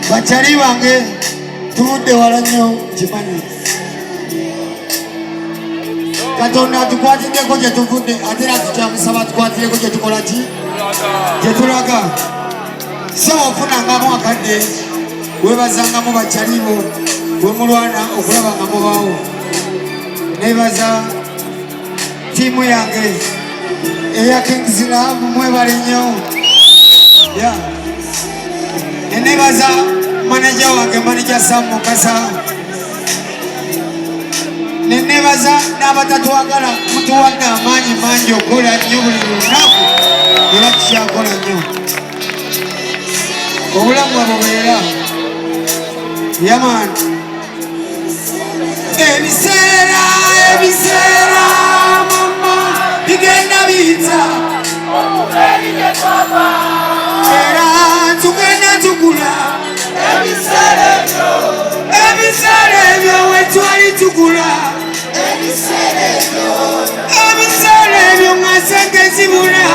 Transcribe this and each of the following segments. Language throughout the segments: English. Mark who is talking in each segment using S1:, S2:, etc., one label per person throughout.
S1: bachali bange tuvudde wala nnyo kimanyi Katonda atukwatiddeko gye tuvudde ate era tukyamusaba tukwatireko gye tukola ki gye tulaga so ofunangamu akadde webazangamu bachali bo bwe mulwana okulaba nga mubaawo nebaza tiimu yange eya Kings Love mwebale nnyo nebaza manager wange manager Sam Mukasa nebaza n'abatatwagala mutuwadde amaanyi mangi okola nnyo buli lunaku era tukyakola nnyo obulamu bwebubeera yaman ebiseera mama bigenda biyita era tugenda tukula ebiseera ebyo wetwali tukula ebiseera ebyo nga sente zibula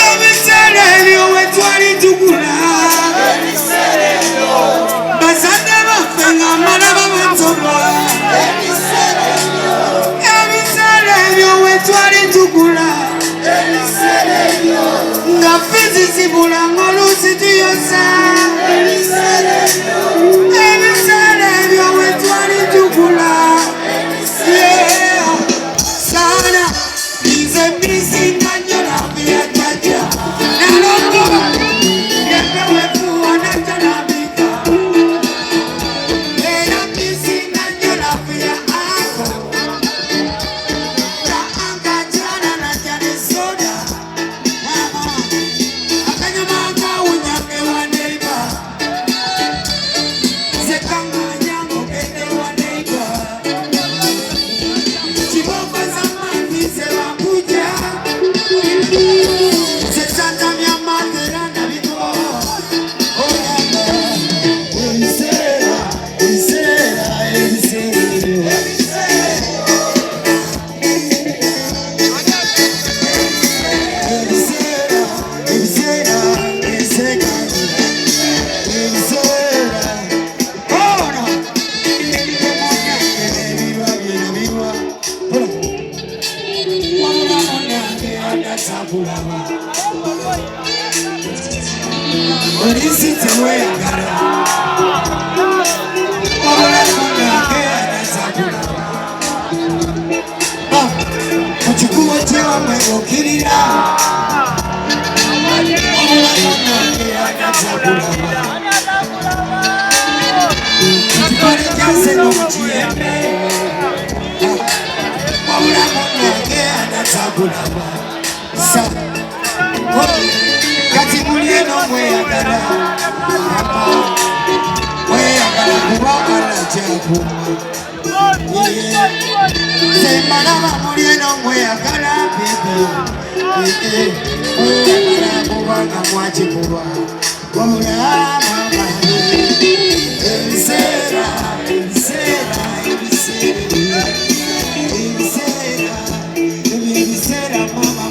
S1: ebiseera ebyo wetwali tukula bazadde baffe nga malaba batoba ebiseera ebyo wetwali tukula nga fizi zibula ng'oluusi tuyosa ebiseera ebyo wetwali tukula sana nze mbisinga nnyo lavu ya jjajja nalogoba yepewefuwa najalabika era mbisinga nnyo lavu ya anko ya anka jana najane soda akanyama akawunyange wa neiba zekanganyango gende wa neiba chibomba za mandi zewakuja zesantamya matera na biko ebiseera Olisi teweyagala obulamunange anatabulaba mu kikubo kyewamwe okirira obulamunange anatabulaba kikole kyaseno mukiyembe obulamunange anatabulaba kati mulieno mweyagala mweyagala kubagala kyakuma sembalaba mulieno mweyagala bebe mweyagala kubanga mwakikuba wabulama ebiseera mama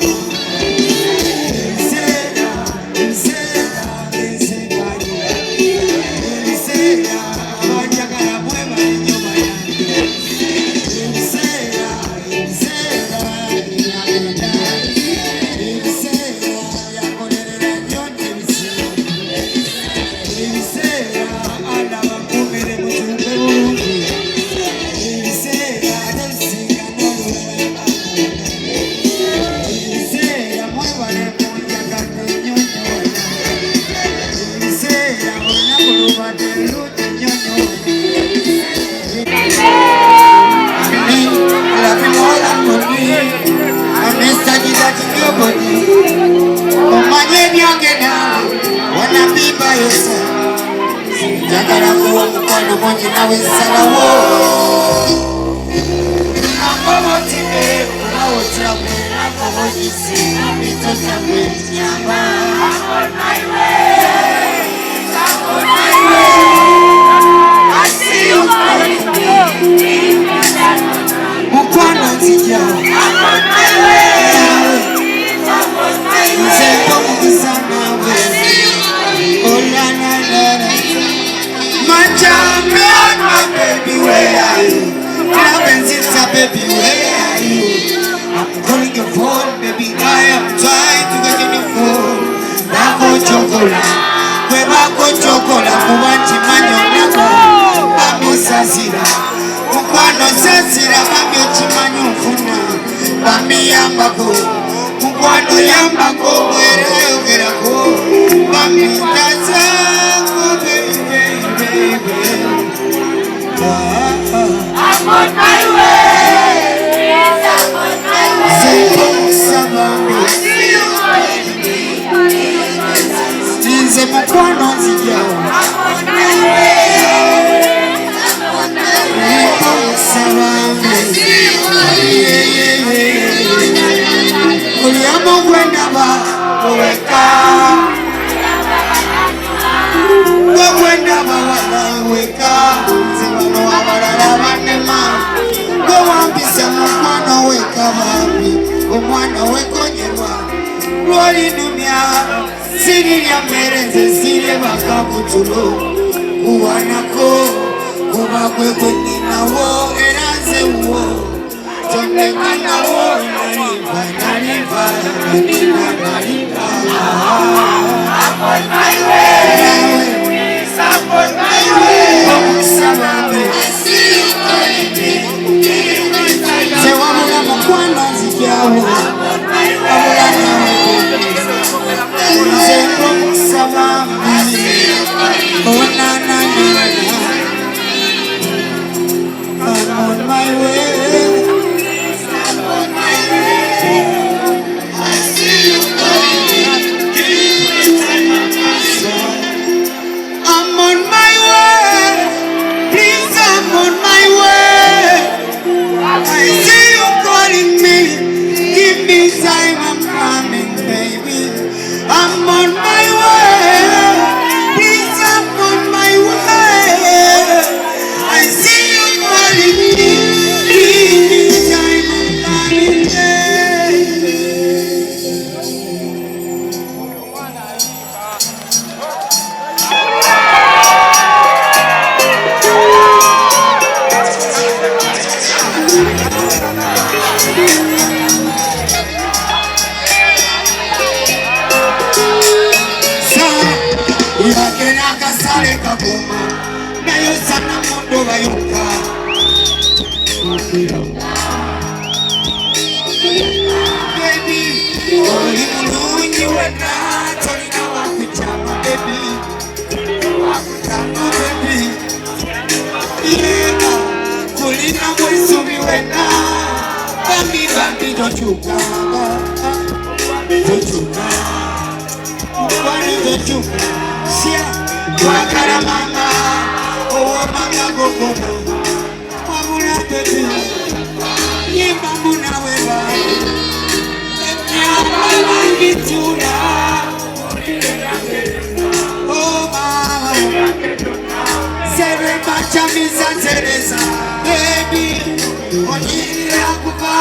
S1: I'm on my way. baby, where are you? I'm calling your phone, baby, I am trying to get in your phone. Bako chocolate, we bako chocolate, kubanchi manyo nako, bami sasira, mukwano sasira, bami chimanyo funa, bami yambako, mukwano yambako, mwere yogerako, bami tasako, baby. I'm on my way. Yes, I'm on my way. I see you calling me. I'm on my way. I'm on my way. I see you calling Siria mereze siria bakabutulo uwanako kubakwe kwenina wo eraze wo tonekana wo naliva I'm on my way. I'm on my way. I see you calling me. Sewamuna mkwano zikiawo I'm on my way. Oh na na na na, I'm on my way. I'm on my way. I see you calling. Give me time, I'm on my way. Please, I'm on my way. I see you calling me. Give me time, I'm coming, baby. I'm on my way. Please, I'm on my way. I see you calling me. Give me time, I'm coming, baby. Sale kakuma na yosana mundo bayuka baby oli mulungi wena tolina wakutama baby wakutama baby yena kulina mwesubi wena bambi tochuka kwani tochuka sia wakara mama, oh mama gogo, mamuna baby, ye mamuna wewa, ya mama bituna, oh mama, sere bacha misa Teresa, baby, oniri akuba,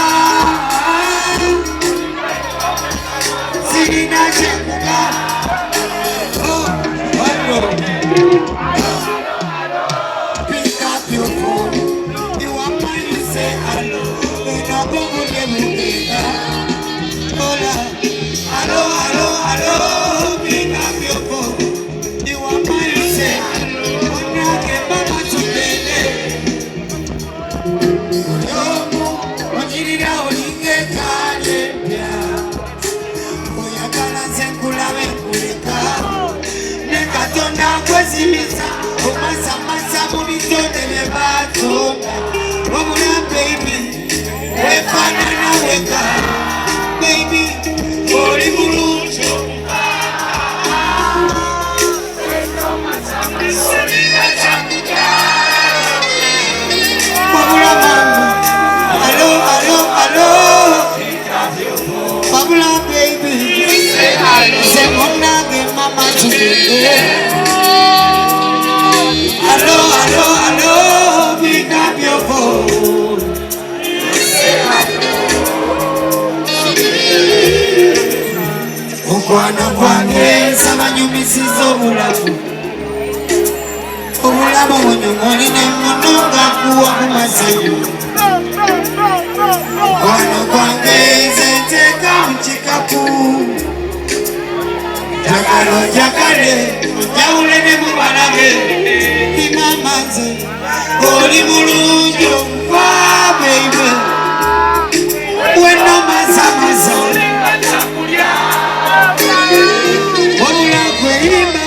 S1: sirina chekuba, oh. Pick up your phone. You want me to say hello? Then I'll go with you. Hola, hello. Pick up your phone. You want me to say hello? When I get mama to bed. Yo, when you need a holinga kale, oya kana zenkula wenkuleka. Nekatonda kwezimiza omasa mubitone byebatonda wabula baby wefanana weka baby oli bulungi wabula mama hello wabula baby semonage mama tugende hello, pick up your phone. Ukwana kwange sabanyumisizo bulafu. Obulafu abonye ngolina munonga kuwa kumaseyo wano kwangeze nteka mukikapu jakalo jakale njawule ne mubalabe imamanze oli mulungi omuva beibe weno mazamaza wabula kweyimba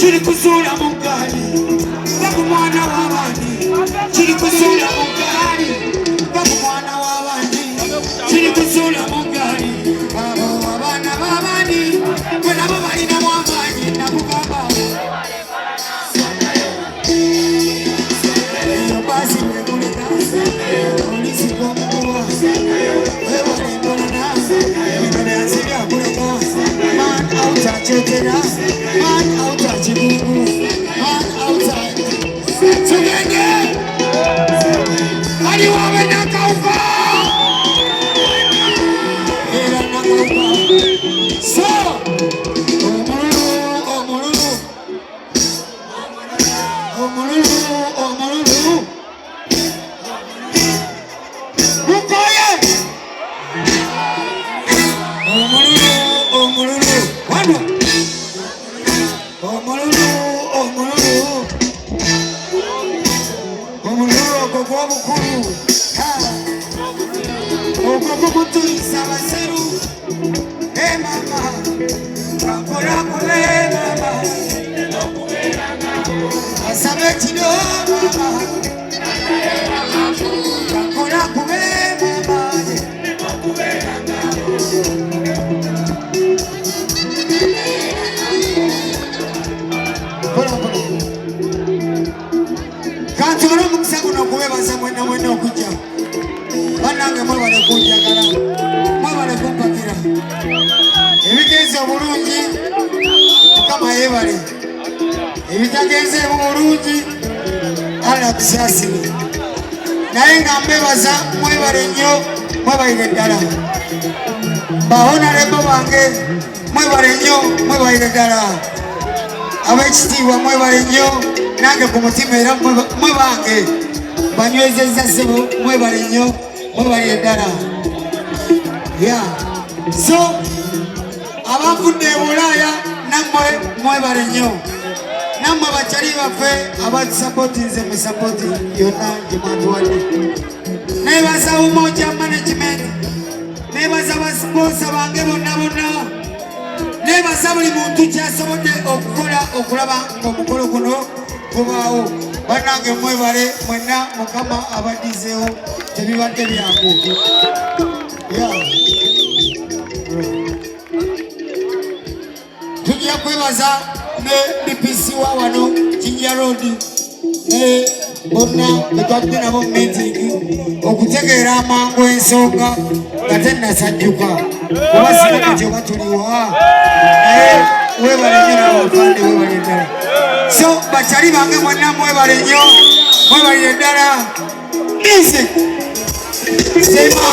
S1: kiri kusula mu ggaali nga ku mwana w'abandi kiri kusula mu ggaali nga ku mwana w'abandi kiri kusula mu ggaali abo abaana b'abandi bwe nabo balinamu amaanyi nakugamba eyo baasi bweguleka olisiga omukuba webale embolana ebitone yazibyakuleka man autachetera man autachibugu man outside tugende aliwawe nakauka era nakauka so omululu mukoye omululu wano omululu ogwo gw'obukulu ogwo gukutuyisa abaseru mama kakorakule mama asaba ekino mama kakorakube mama kanti olwo omukisa guno okubebaza mwena mwena okujja bannange mwebale kunjagala mwebale kumpakira ebigenze obulungi mukama yeebale ebitagenze bulungi alla tusaasire naye nga mbebaza mwebale nnyo mwebalire ddala bahonalebo bange mwebale nnyo mwebalire ddala ab'ekitiibwa mwebale nnyo nange ku mutima era mwebange banywezezza ssebo mwebale nnyo mwebalire ddala ya so abafudde e Bulaaya nammwe mwebale nnyo nammwe bakyali baffe abatusapootinze mu sapooti yonna gye mwatuwadde neebaza Umoja Management neebaza basponsa bange bonna bonna neebaza buli muntu kyasobodde okukola okulaba ng'omukolo guno gubaawo bannange mwebale mwenna mukama abaddizeewo tebibadde byangu tujja kwebaza ne DPC wa wano Jinja Road ne bonna betwadde nabo meeting okutegeera amangu ensonga nga tennasajjuka kuba singa kyo batuliwa naye webale nnyo nabafande webale ddala so bakyali bange mwenna mwebale nnyo mwebalire ddala ise sema